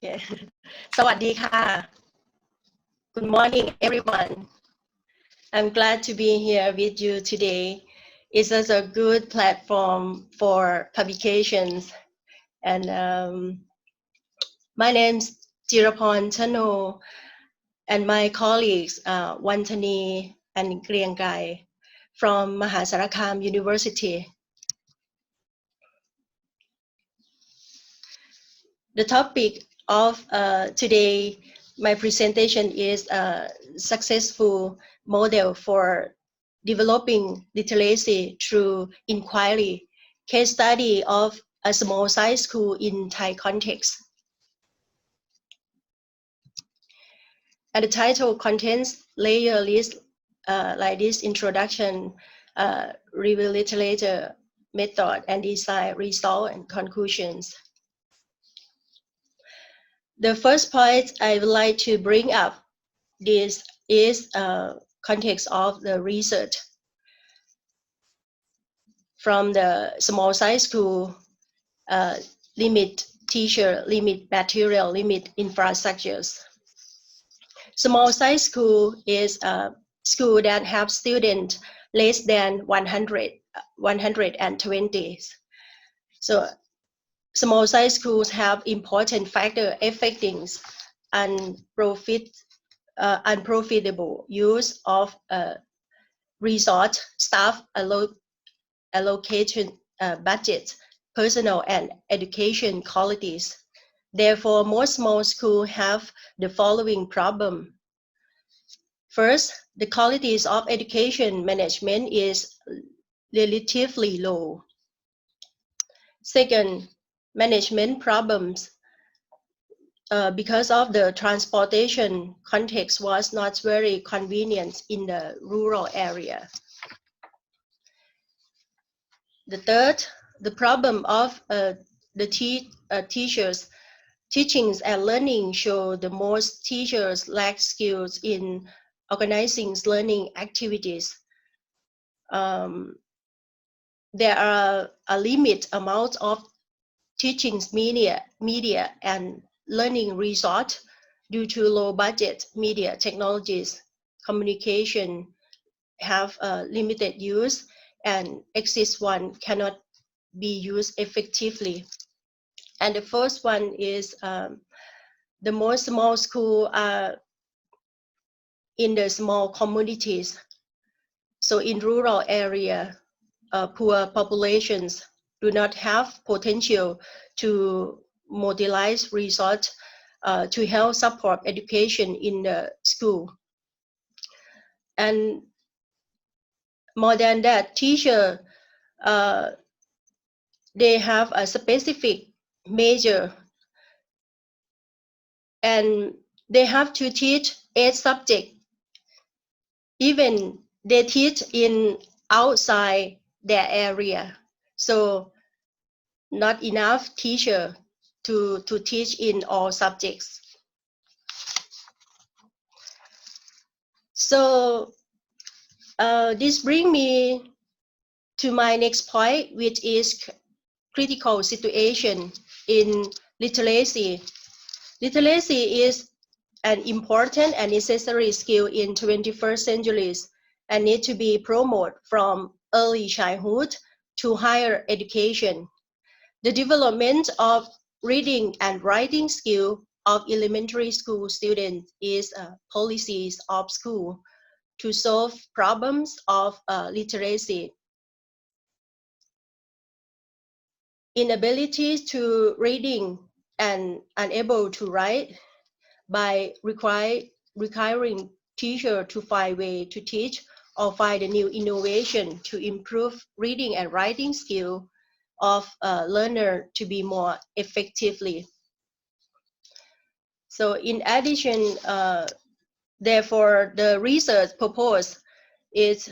Okay. สวัสดีค่ะ Good morning, everyone. I'm glad to be here with you today. It's such a good platform for publications. And my name's Jiraporn, Chano, and my colleagues, Wantani and Kriyangai from Mahasarakham University. The topic of today, my presentation is a successful model for developing literacy through inquiry, case study of a small size school in Thai context. And the title contains layer list like this: introduction, review literature, method and design, result and conclusions. The first point I would like to bring up this is context of the research. From the small size school, limit teacher, limit material, limit infrastructures. Small size school is a school that have students less than 120. So small size schools have important factor affecting unprofitable use of resource, staff allocation, budget, personal and education qualities. Therefore, most small schools have the following problem. First, the qualities of education management is relatively low. Second, management problems because of the transportation context was not very convenient in the rural area. The third, the problem of the teachers. Teachings and learning show the most teachers lack skills in organizing learning activities. There are a limit amount of teaching media and learning resort due to low budget media technologies. Communication have limited use and exist one cannot be used effectively. And the first one is the most small school are in the small communities. So in rural area, poor populations do not have potential to mobilize resource to help support education in the school. And more than that, teacher, they have a specific major and they have to teach 8 subjects. Even they teach in outside their area. So not enough teacher to teach in all subjects. So this brings me to my next point, which is critical situation in literacy. Literacy is an important and necessary skill in 21st centuries and need to be promoted from early childhood to higher education. The development of reading and writing skill of elementary school students is policies of school to solve problems of literacy. Inability to reading and unable to write by requiring teacher to find way to teach or find a new innovation to improve reading and writing skill of learner to be more effectively. So in addition, therefore, the research proposed is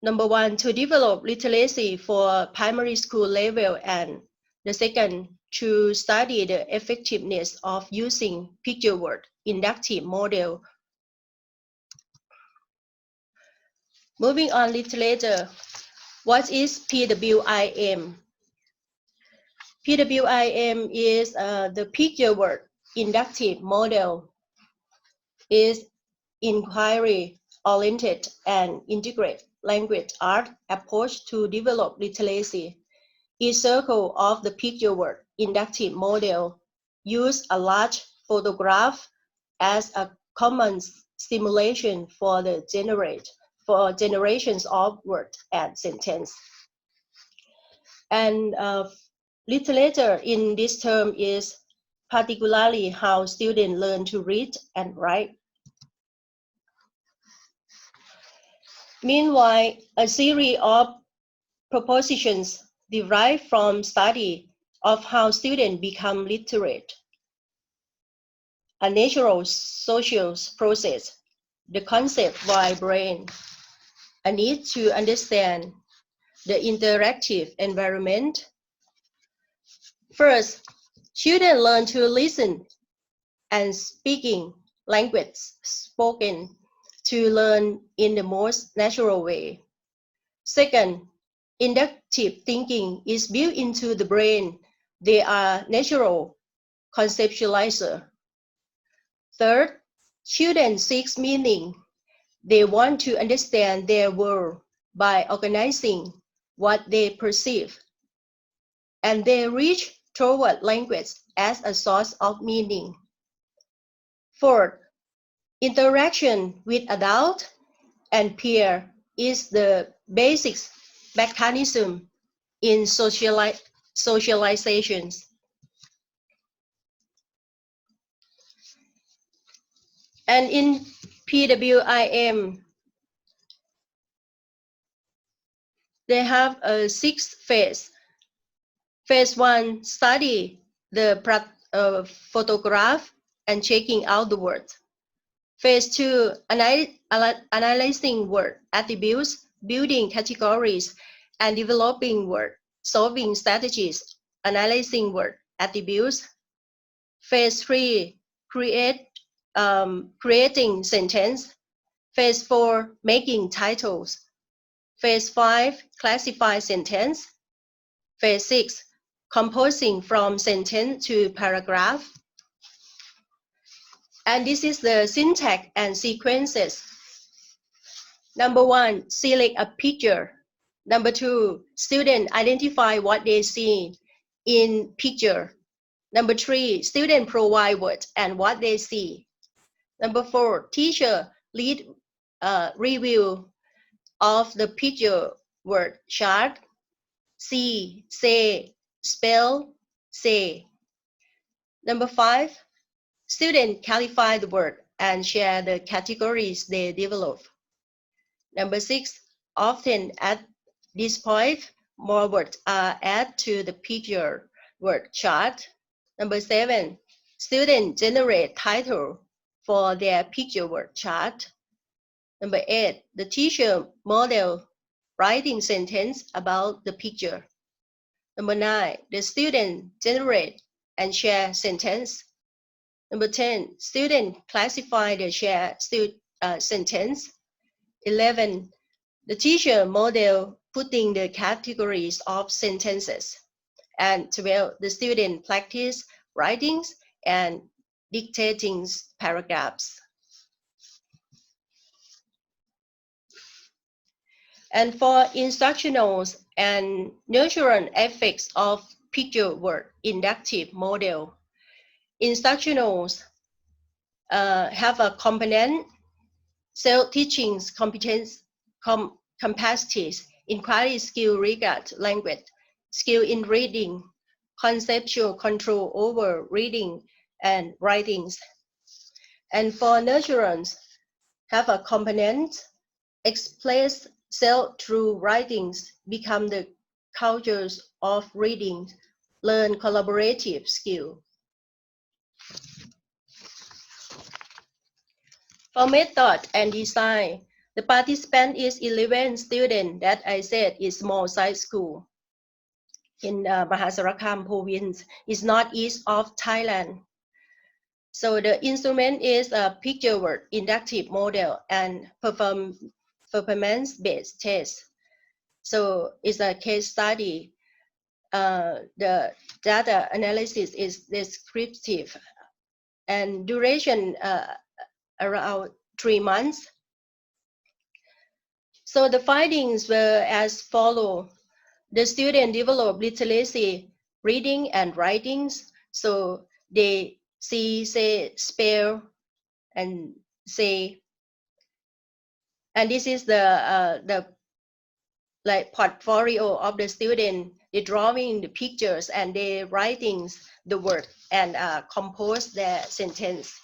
number one, to develop literacy for primary school level, and the second, to study the effectiveness of using picture word inductive model. Moving on literature, what is PWIM? PWIM is the picture word inductive model, is inquiry-oriented and integrate language art approach to develop literacy. Each circle of the picture word inductive model use a large photograph as a common stimulation for generations of words and sentence. And literature in this term is particularly how students learn to read and write. Meanwhile, a series of propositions derived from study of how students become literate. A natural social process, the concept why brain, a need to understand the interactive environment. First, children learn to listen and speaking language spoken to learn in the most natural way. Second, inductive thinking is built into the brain. They are natural conceptualizer. Third, children seek meaning. They want to understand their world by organizing what they perceive, and they reach toward language as a source of meaning. Fourth, interaction with adult and peer is the basic mechanism in socializations. And in PWIM, they have a 6 phase. Phase 1, study the photograph and checking out the words. Phase 2, analyzing word attributes, building categories, and developing word solving strategies, analyzing word attributes. Phase 3, creating sentence. Phase 4, making titles. Phase 5, classify sentence. Phase 6, composing from sentence to paragraph. And this is the syntax and sequences. Number 1, select a picture. Number 2, student identify what they see in picture. Number 3, student provide words and what they see. Number 4, teacher lead review of the picture word chart. See, say, spell, say. Number 5, students clarify the word and share the categories they develop. Number 6, often at this point, more words are added to the picture word chart. Number 7, students generate title for their picture word chart. Number 8, the teacher model writing sentence about the picture. Number 9, the student generate and share sentence. Number 10, student classify the share sentence. 11, the teacher model putting the categories of sentences. And 12, the student practice writings and dictating paragraphs. And for instructionals and nurturant effects of picture word inductive model, instructionals have a component, self-teaching competence, capacities, inquiry skill regard language, skill in reading, conceptual control over reading and writings. And for nurturants, have a component, express self through writings, become the cultures of reading, learn collaborative skill. For method and design, the participant is 11 students that I said is small size school in Mahasarakham province, is northeast of Thailand. So the instrument is a picture word inductive model and performance-based test. So it's a case study. the data analysis is descriptive and duration around 3 months. So the findings were as follow. The student developed literacy, reading and writings. So they see, say, spell, and say, and this is the like portfolio of the student. They drawing the pictures and they writing the word and compose their sentence.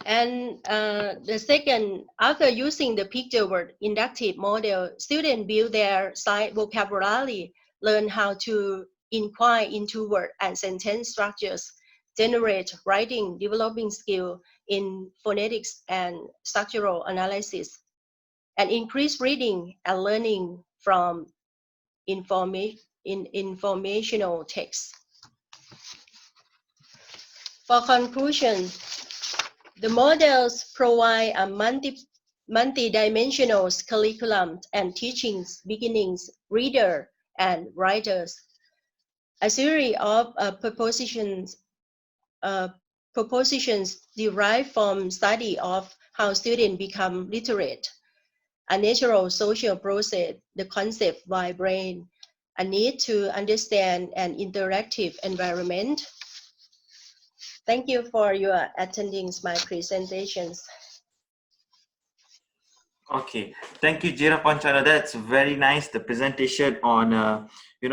And the second, after using the picture word inductive model, students build their sight vocabulary, learn how to inquire into word and sentence structures, generate writing, developing skill in phonetics and structural analysis, and increase reading and learning from informational text. For conclusion, the models provide a multi-dimensional curriculum and teachings beginnings reader and writers. A series of propositions derived from study of how students become literate, a natural social process, the concept by brain, a need to understand an interactive environment. Thank you for your attending my presentations. Okay, thank you, Jiraporn Chano. That's very nice. The presentation on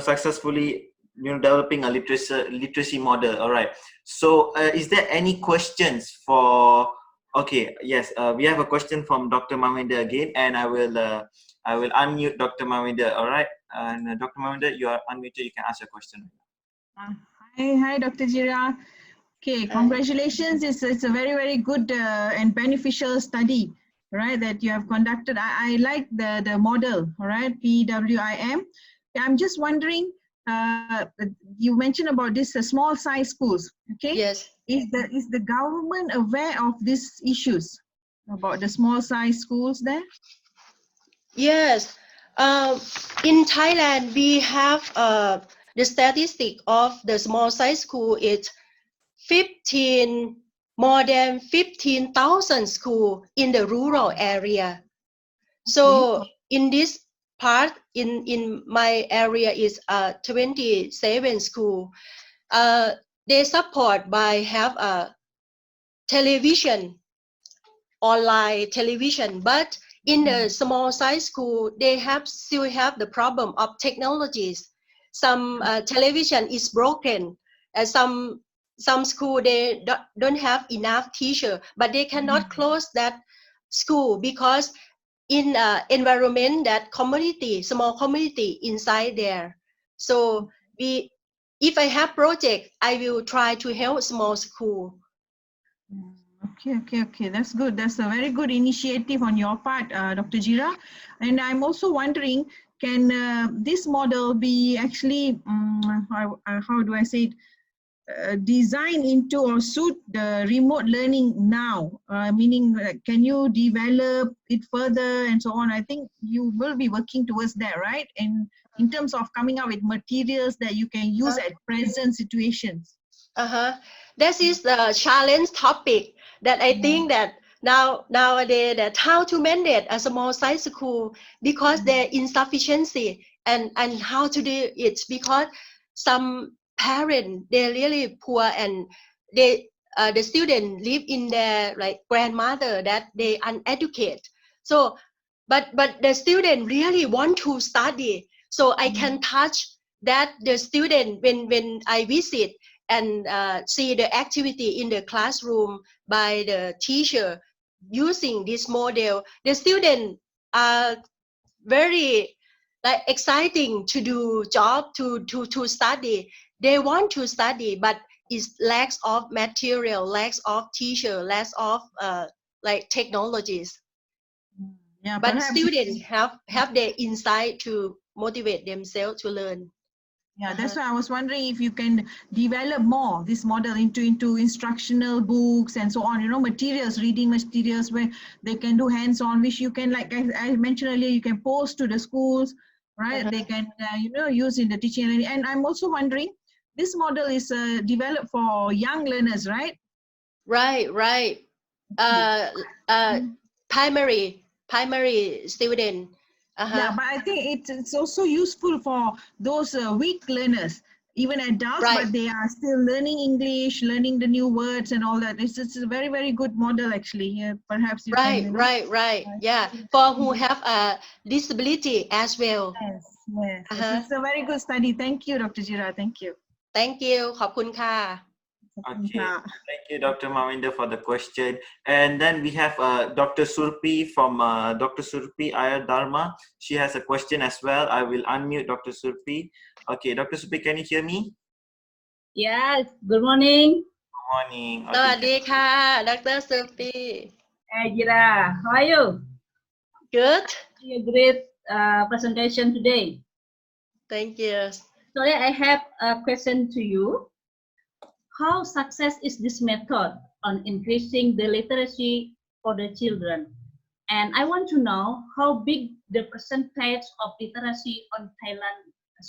successfully developing a literacy model. All right. So, is there any questions for? Okay, yes. We have a question from Dr. Mawinder again, and I will unmute Dr. Mawinder. All right, and Dr. Mawinder, you are unmuted. You can ask your question. Hi, Dr. Jira. Okay, congratulations. It's a very good and beneficial study, right, that you have conducted. I like the model, all right, PWIM. I'm just wondering, you mentioned about this small size schools, okay? Yes. Is the government aware of these issues about the small size schools there? Yes. In Thailand, we have the statistic of the small size school is more than 15,000 schools in the rural area. So in this part, in my area is 27 school. They support by have a television, online television, but in the small size school, they still have the problem of technologies. Some television is broken, and some school they don't have enough teacher, but they cannot close that school because in environment that community, small community inside there. So if I have project, I will try to help small school. Okay. That's good. That's a very good initiative on your part, Dr. Jira. And I'm also wondering, can this model be actually, how do I say it, designed into or suit the remote learning now? Meaning, can you develop it further and so on? I think you will be working towards that, right? And in terms of coming up with materials that you can use at present situations. That is the challenge topic that I think that nowadays that how to manage a small size school because their insufficiency and how to do it because some parents they're really poor and they the student live in their like grandmother that they uneducated. So but the student really want to study, so I can touch that the student when I visit and see the activity in the classroom by the teacher using this model. The students are very like exciting to do job to study. They want to study, but it's lacks of material, lacks of teacher, lacks of like technologies. Yeah, but perhaps students have their insight to motivate themselves to learn. Yeah, that's why I was wondering if you can develop more this model into instructional books and so on, materials, reading materials where they can do hands-on, which you can, like I mentioned earlier, you can post to the schools, right? They can, use in the teaching. And I'm also wondering, this model is developed for young learners, right? Right. Primary student. Yeah, but I think it's also useful for those weak learners, even adults, Right. but they are still learning English, learning the new words and all that. It's a very, very good model, actually. Yeah, perhaps you can, Right. Yeah, for who have a disability as well. Yes. It's a very good study. Thank you, Dr. Jira. Thank you. Thank you ขอบคุณค่ะ Okay, thank you, Dr. Mawinder, for the question. And then we have Dr. Surpi from Dr. Surpi Ayar Dharma. She has a question as well. I will unmute Dr. Surpi. Okay, Dr. Surpi, can you hear me? Yes, good morning. Good morning. สวัส Okay. ดีค่ะดรซูปี Hey, Jira, how are you? Good A great presentation today. Thank you Today I have a question to you. How success is this method on increasing the literacy for the children? And I want to know how big the percentage of literacy on Thailand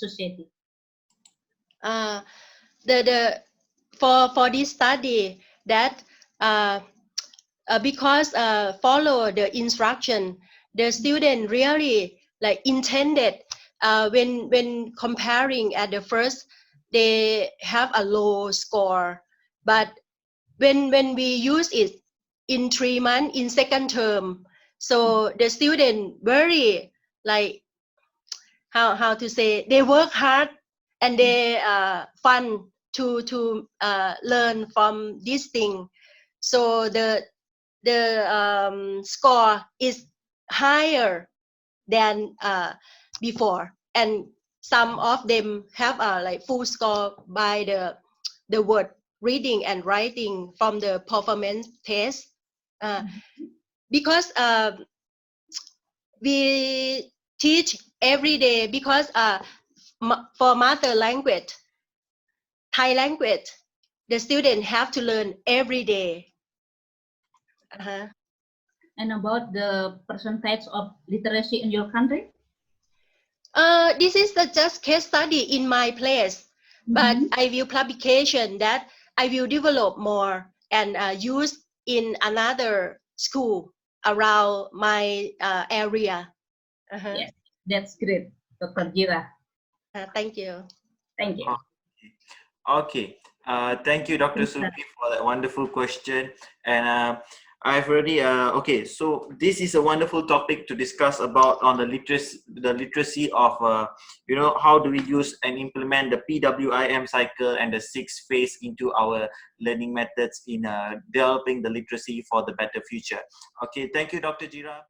society. The for this study that because follow the instruction, the student really like intended when comparing at the first they have a low score, but when we use it in 3 months in second term, so the student very like how to say, they work hard and they fun to learn from this thing, so the score is higher than before, and some of them have a like full score by the word reading and writing from the performance test, because we teach every day, because for mother language, Thai language, the student have to learn every day. And about the percentage of literacy in your country? This is just case study in my place, but I will publication that I will develop more and use in another school around my area. Yes, that's great, Dr. Jira. Thank you. Thank you. Okay. Thank you, Dr. Supi, for that wonderful question. And I've already okay. So this is a wonderful topic to discuss about on the literacy of how do we use and implement the PWIM cycle and the 6 phase into our learning methods in developing the literacy for the better future. Okay. Thank you, Dr. Jira.